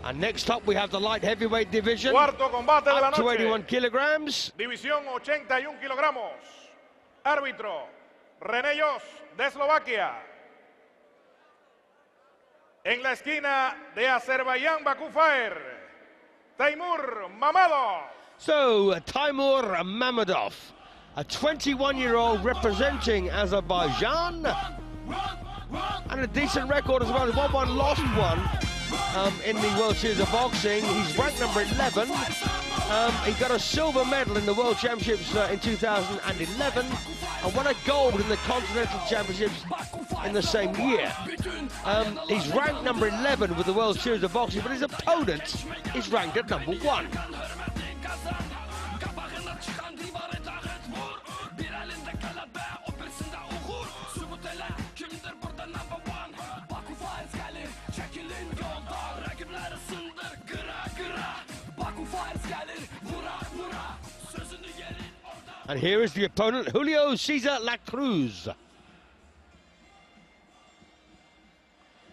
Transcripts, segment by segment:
And next up we have the light heavyweight division, Cuarto combate de la up to noche. 81 kilograms. División 81 kilogramos. Árbitro, René Jos, de Eslovaquia. En la esquina de Azerbaiyán, Baku Fire, Teymur MAMMADOV. So, Teymur MAMMADOV, a 21-year-old representing Azerbaijan, and a decent record as well. He's won one, lost one in the World Series of Boxing. He's ranked number 11. He got a silver medal in the World Championships in 2011 and won a gold in the Continental Championships in the same year. He's ranked number 11 with the World Series of Boxing, but his opponent is ranked at number 1. And here is the opponent, Julio Cesar la CRUZ.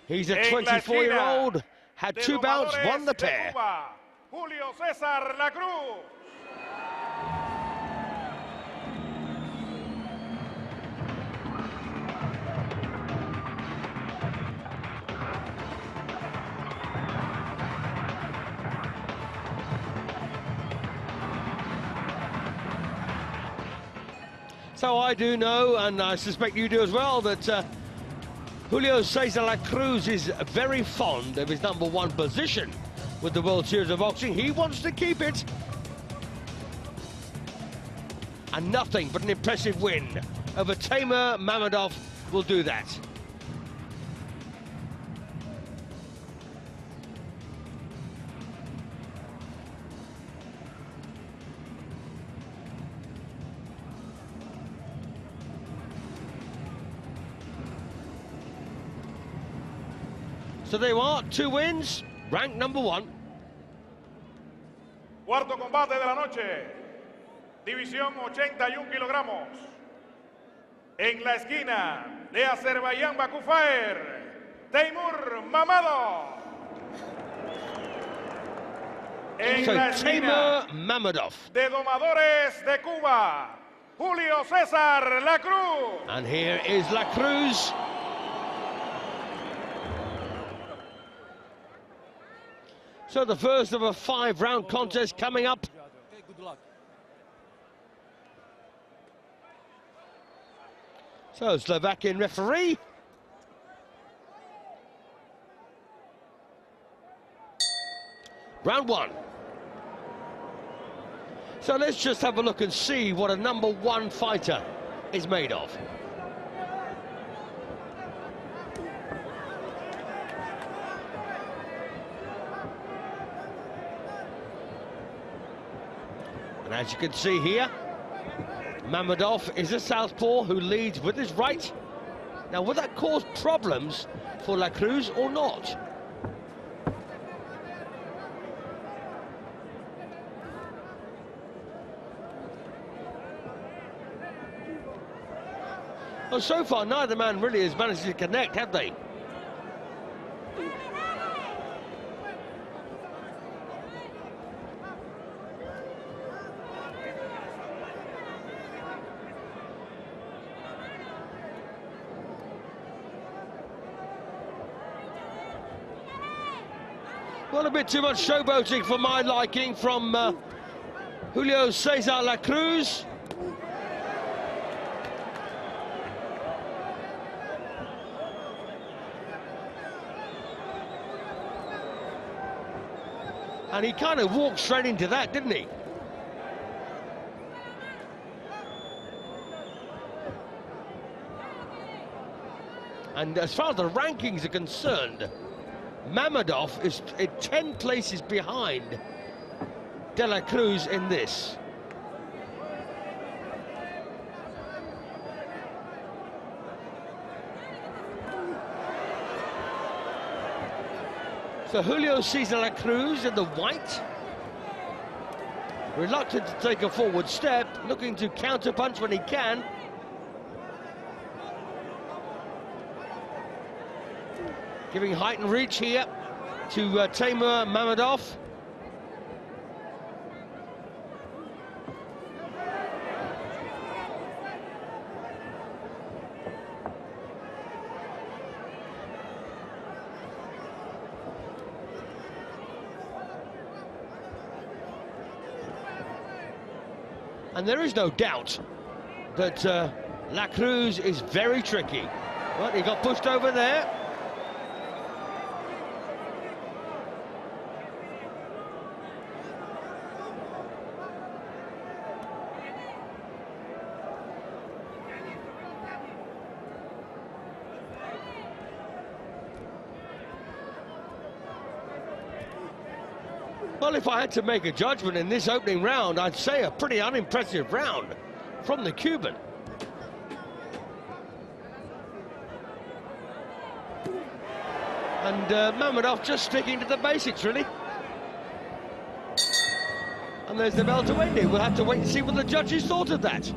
He's a 24-year-old, had 2 bouts, won the pair. Julio Cesar la CRUZ. So I do know, and I suspect you do as well, that Julio Cesar la CRUZ is very fond of his number 1 position with the World Series of Boxing. He wants to keep it. And nothing but an impressive win over Teymur MAMMADOV will do that. So there you are, 2 wins, ranked number 1. Cuarto combate de la noche, división 81 kilogramos. En la esquina de Azerbaiyán, Baku Fire, Teymur MAMMADOV. En la esquina Teymur MAMMADOV de Domadores de Cuba, Julio Cesar la CRUZ. And here is la CRUZ. So the first of a 5-round contest coming up. So Slovakian referee. Round 1. So let's just have a look and see what a number 1 fighter is made of. And as you can see here, MAMMADOV is a southpaw who leads with his right. Now, will that cause problems for la CRUZ or not? Well, so far, neither man really has managed to connect, have they? Well, a bit too much showboating for my liking from Julio Cesar la CRUZ. And he kind of walked straight into that, didn't he? And as far as the rankings are concerned, MAMMADOV is 10 places behind de la CRUZ in this. So Julio Cesar la CRUZ in the white, reluctant to take a forward step, looking to counter-punch when he can. Giving height and reach here. to Teymur MAMMADOV. And there is no doubt that CRUZ is very tricky. Well, he got pushed over there. Well, if I had to make a judgment in this opening round, I'd say a pretty unimpressive round from the Cuban. And MAMMADOV just sticking to the basics, really. And there's the bell to end it. We'll have to wait and see what the judges thought of that.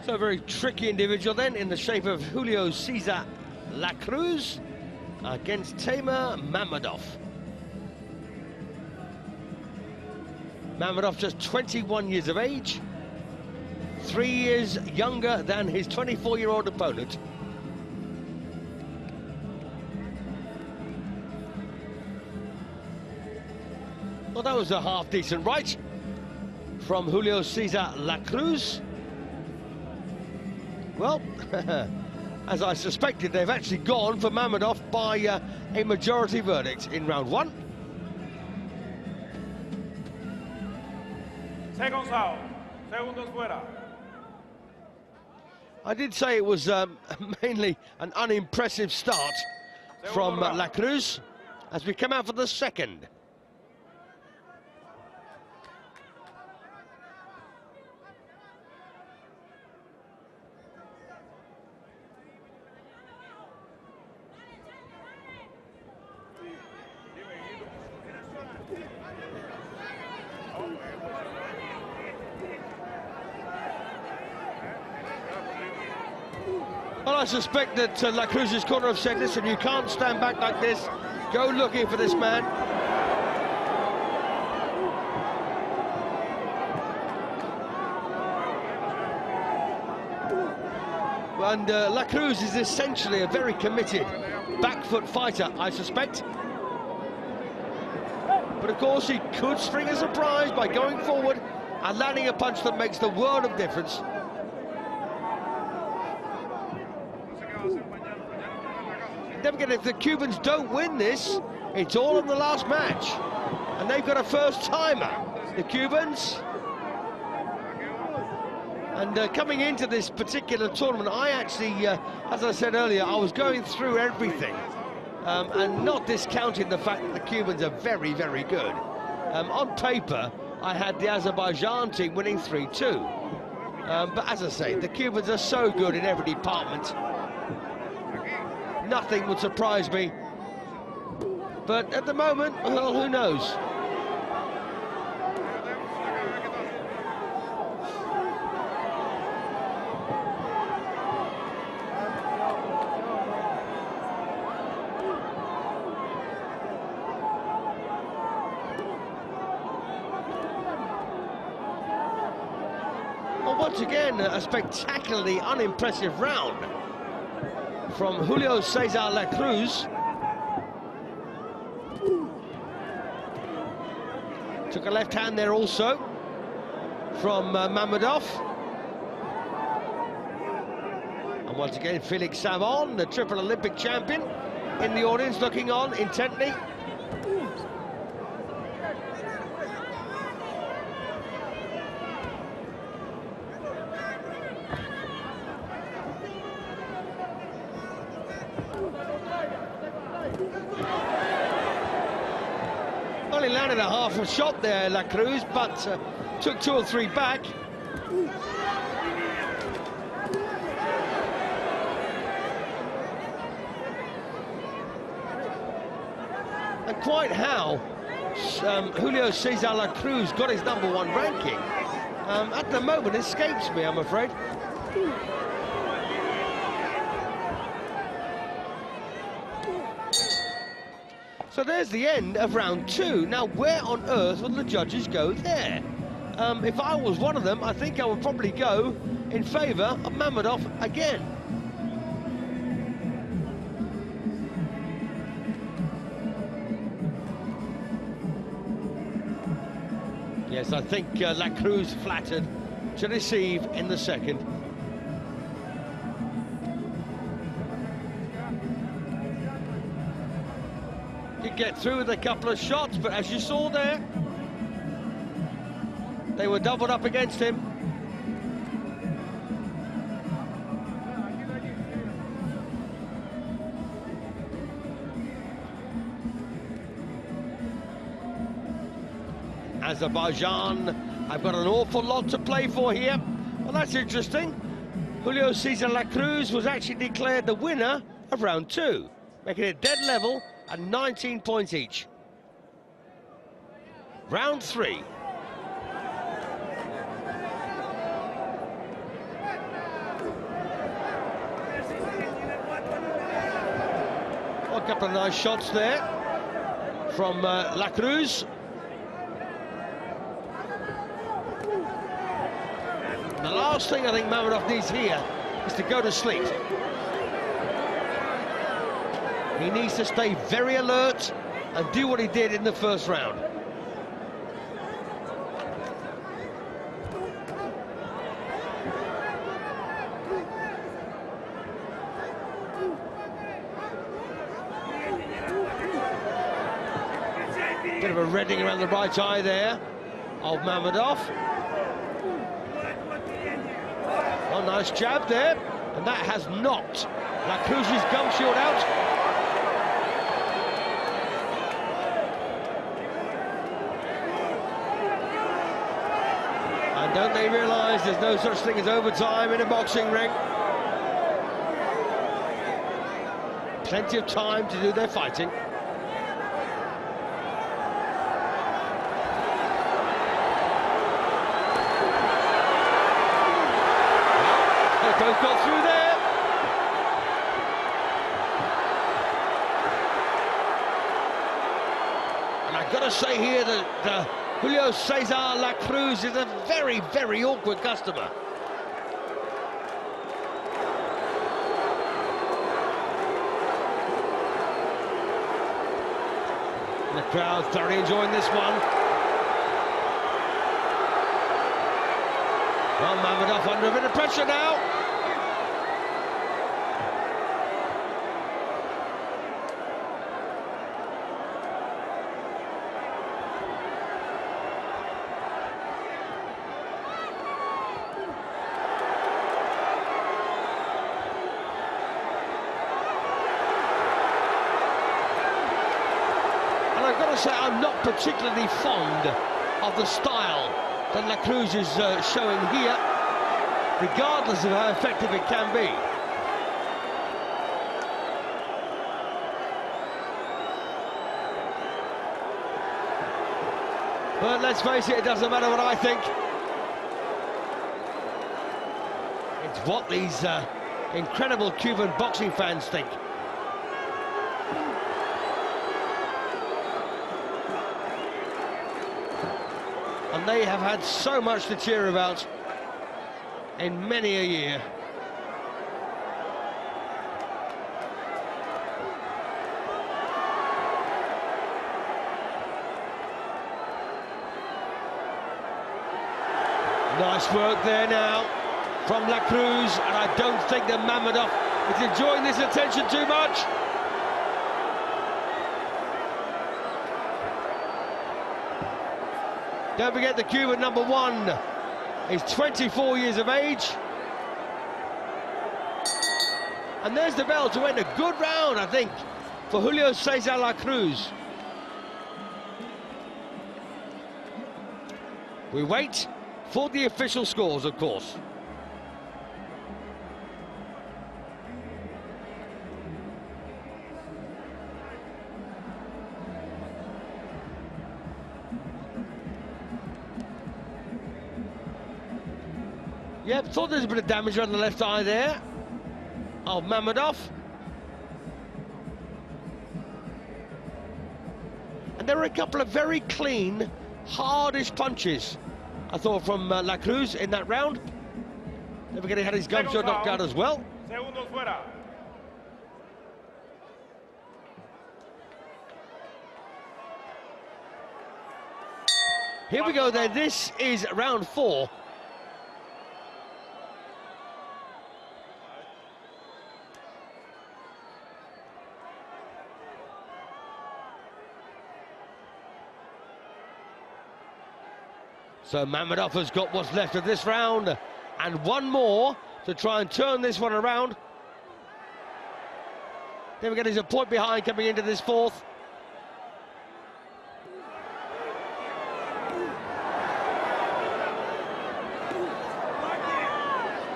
So a very tricky individual then in the shape of Julio Cesar CRUZ against Teymur MAMMADOV. MAMMADOV just 21 years of age, 3 years younger than his 24-year-old opponent. Well, that was a half-decent right from Julio Cesar CRUZ. Well, as I suspected, they've actually gone for MAMMADOV by a majority verdict in round one. Seconds out, segundos fuera. I did say it was mainly an unimpressive start from CRUZ as we come out for the second. Well, I suspect that CRUZ's corner have said, listen, you can't stand back like this. Go looking for this man. And CRUZ is essentially a very committed back foot fighter, I suspect. But of course, he could string a surprise by going forward and landing a punch that makes the world of difference. Don't forget, if the Cubans don't win this, it's all in the last match. And they've got a first-timer, the Cubans. And coming into this particular tournament, I actually, as I said earlier, I was going through everything. And not discounting the fact that the Cubans are very, very good. On paper, I had the Azerbaijan team winning 3-2. But as I say, the Cubans are so good in every department. Nothing would surprise me. But at the moment, well, who knows? Well, once again, a spectacularly unimpressive round from Julio Cesar CRUZ. Took a left hand there also from MAMMADOV. And once again, Felix Savon, the triple Olympic champion, in the audience looking on intently. Well, he landed a half a shot there, CRUZ, but took 2 or 3 back. And quite how Julio Cesar CRUZ got his #1 ranking at the moment escapes me, I'm afraid. So there's the end of round 2. Now, where on earth will the judges go there? If I was one of them, I think I would probably go in favour of MAMMADOV again. Yes, I think CRUZ flattered to receive in the second. Could get through with a couple of shots, but as you saw there, they were doubled up against him. Azerbaijan have got an awful lot to play for here. Well, that's interesting. Julio Cesar CRUZ was actually declared the winner of round 2, making it dead level at 19 points each. Round 3. A couple of nice shots there from CRUZ. The last thing I think MAMMADOV needs here is to go to sleep. He needs to stay very alert and do what he did in the first round. Bit of a redding around the right eye there of MAMMADOV. Oh, nice jab there, and that has knocked CRUZ's gum shield out. And don't they realise there's no such thing as overtime in a boxing ring? Plenty of time to do their fighting. Both got through there. And I've got to say here that Julio Cesar CRUZ is a very, very awkward customer. And the crowd thoroughly enjoying this one. Well, MAMMADOV under a bit of pressure now. I've got to say, I'm not particularly fond of the style that CRUZ is showing here, regardless of how effective it can be. But let's face it doesn't matter what I think. It's what these incredible Cuban boxing fans think. And they have had so much to cheer about in many a year. Nice work there now from CRUZ, and I don't think that MAMMADOV is enjoying this attention too much. Don't forget the Cuban #1 is 24 years of age. And there's the bell to end a good round, I think, for Julio Cesar CRUZ. We wait for the official scores, of course. Yep, thought there's a bit of damage around the left eye there of MAMMADOV. And there were a couple of very clean, hardish punches, I thought, from CRUZ in that round. Never forget he had his gunshot knocked out as well. Segundos fuera. Here we go then, this is round 4. So MAMMADOV has got what's left of this round, and one more to try and turn this one around. Then we get his a point behind coming into this 4th.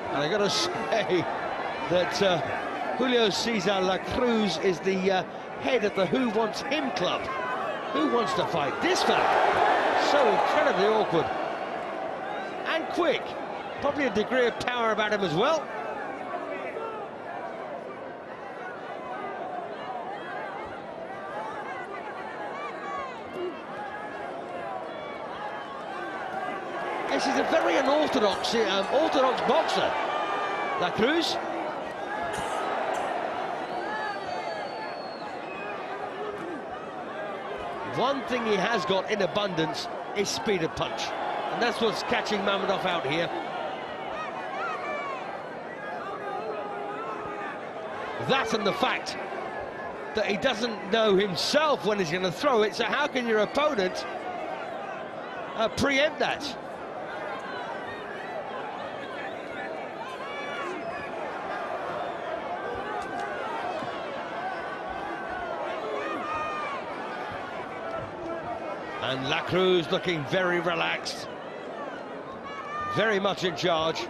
And I got to say that Julio Cesar CRUZ is the head of the Who Wants Him club. Who wants to fight this fella? So incredibly awkward. And quick. Probably a degree of power about him as well. Yes, he's a very unorthodox boxer, CRUZ. One thing he has got in abundance is speed of punch, and that's what's catching MAMMADOV out here. That and the fact that he doesn't know himself when he's going to throw it, so how can your opponent preempt that? And CRUZ looking very relaxed, very much in charge.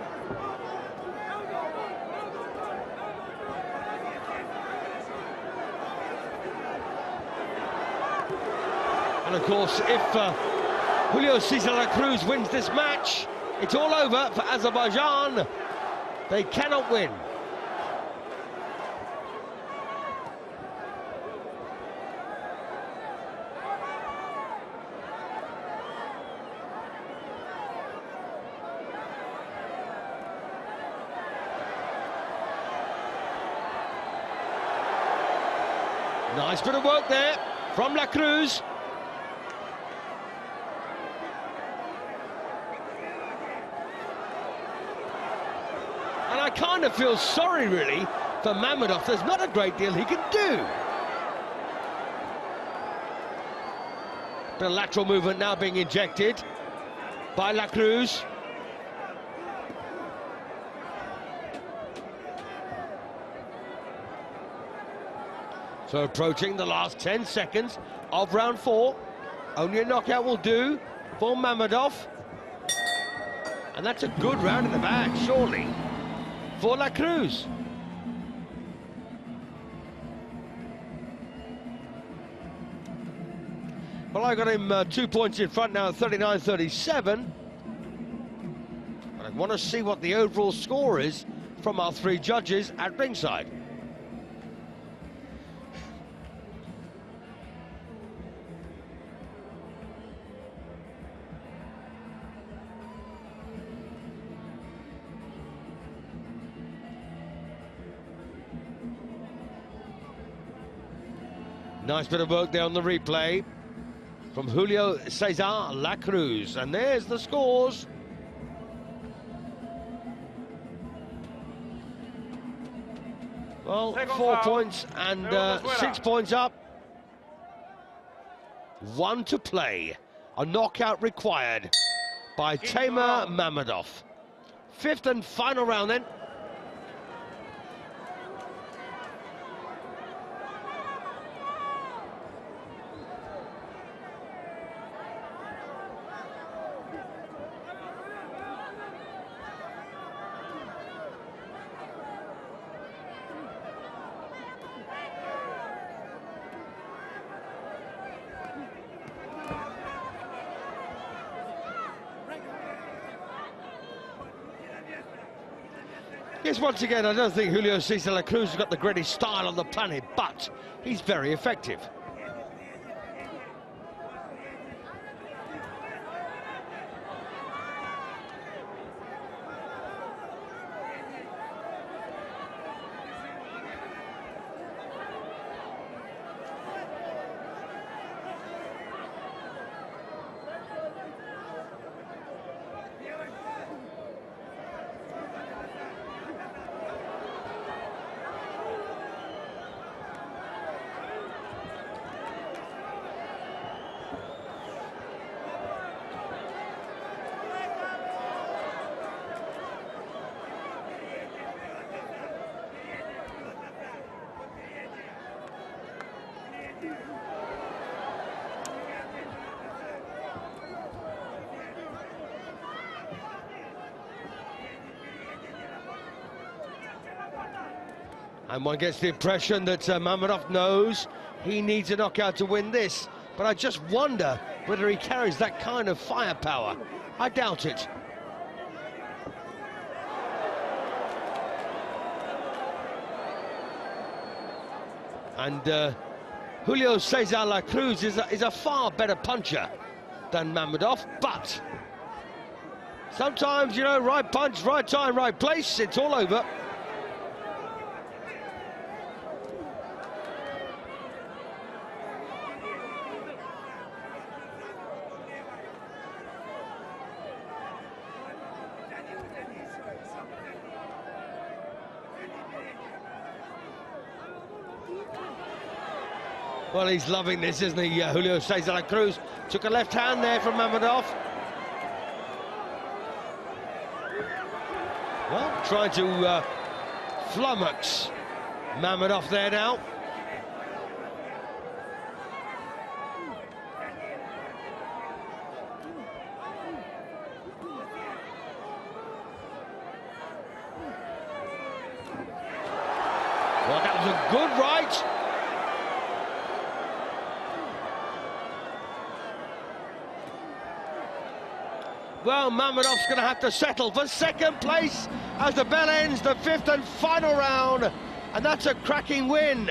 And of course, if Julio Cesar CRUZ wins this match, it's all over for Azerbaijan. They cannot win. Nice bit of work there from CRUZ. And I kind of feel sorry, really, for MAMMADOV. There's not a great deal he can do. The lateral movement now being injected by CRUZ. So approaching the last 10 seconds of round 4. Only a knockout will do for MAMMADOV. And that's a good round in the bag, surely, for CRUZ. Well, I got him 2 points in front now at 39-37. And I want to see what the overall score is from our 3 judges at ringside. Nice bit of work there on the replay from Julio Cesar CRUZ. And there's the scores. Well, 4 points and 6 points up. 1 to play. A knockout required by Teymur MAMMADOV. 5th and final round then. Yes, once again, I don't think Julio Cesar CRUZ has got the greatest style on the planet, but he's very effective. And one gets the impression that MAMMADOV knows he needs a knockout to win this. But I just wonder whether he carries that kind of firepower. I doubt it. And Julio Cesar La Cruz is a far better puncher than MAMMADOV, but sometimes, you know, right punch, right time, right place, it's all over. Well, he's loving this, isn't he, Julio Cesar La Cruz? Took a left hand there from MAMMADOV. Well, trying to flummox MAMMADOV there now. Well, that was a good right. Well, MAMMADOV's going to have to settle for second place as the bell ends the fifth and final round. And that's a cracking win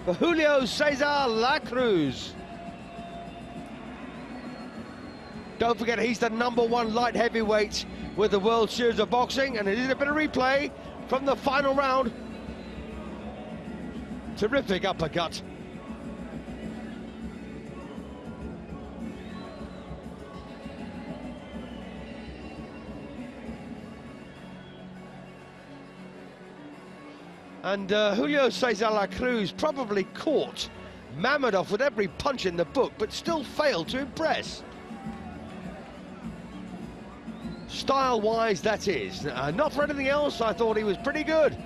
for Julio Cesar La Cruz. Don't forget, he's the #1 light heavyweight with the World Series of Boxing. And it is a bit of replay from the final round. Terrific uppercut. And Julio Cesar La Cruz probably caught MAMMADOV with every punch in the book, but still failed to impress. Style-wise, that is. Not for anything else, I thought he was pretty good.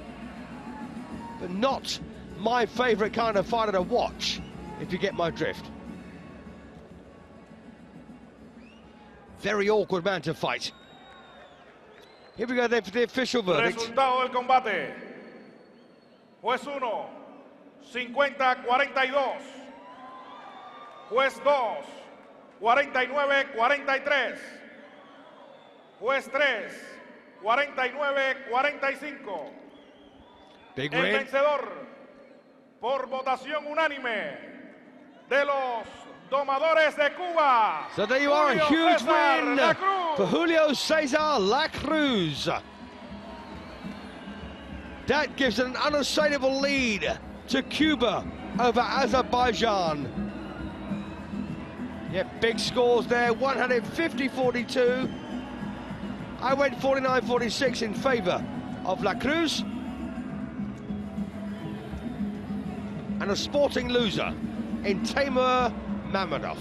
But not my favourite kind of fighter to watch, if you get my drift. Very awkward man to fight. Here we go then for the official verdict. Resultado del combate. Juez 1, 50-42. Juez 2, 49-43. Juez 3, 49-45. Big El win. vencedor por votación unánime de los Domadores de Cuba. So there you are, a Julio huge Cesar win La Cruz. for Julio Cesar La Cruz. That gives an unassailable lead to Cuba over Azerbaijan. Yeah, big scores there, 150-42. I went 49-46 in favour of La Cruz. And a sporting loser in Teymur MAMMADOV.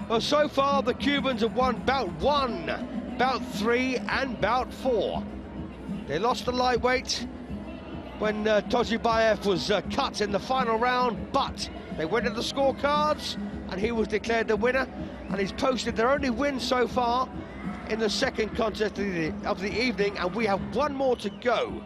Well, so far the Cubans have won bout 1, bout 3 and bout 4. They lost the lightweight when Tojibayev was cut in the final round, but they went to the scorecards and he was declared the winner, and he's posted their only win so far in the second contest of the evening, and we have one more to go.